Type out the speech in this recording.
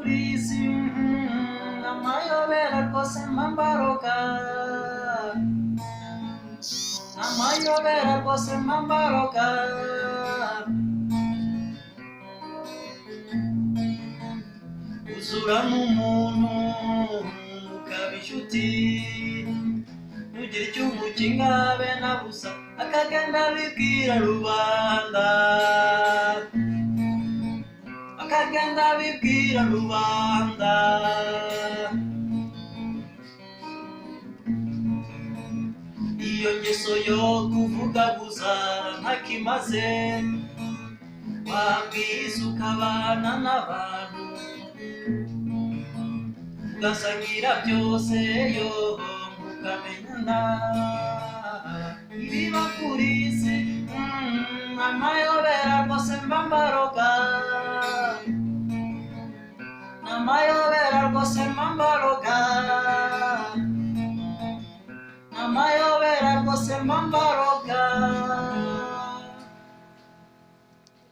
kuri isi amayobera rwose mambaroka amayobera rwose mambaroka uzura n'umuntu ukaba inshuti ntugire icyo umukinga habe na busa akagenda abibwira rubanda akagenda abibwira rubanda iyo ngeso yo kuvuga gusa ntakimaze wabwiza ukabana n'abantu ugasangira byose yo mukamenyana ibiba kuri isi amayobera rwose mbambaroka amayobera rwose mbambaroka amayobera rwose mbambaroka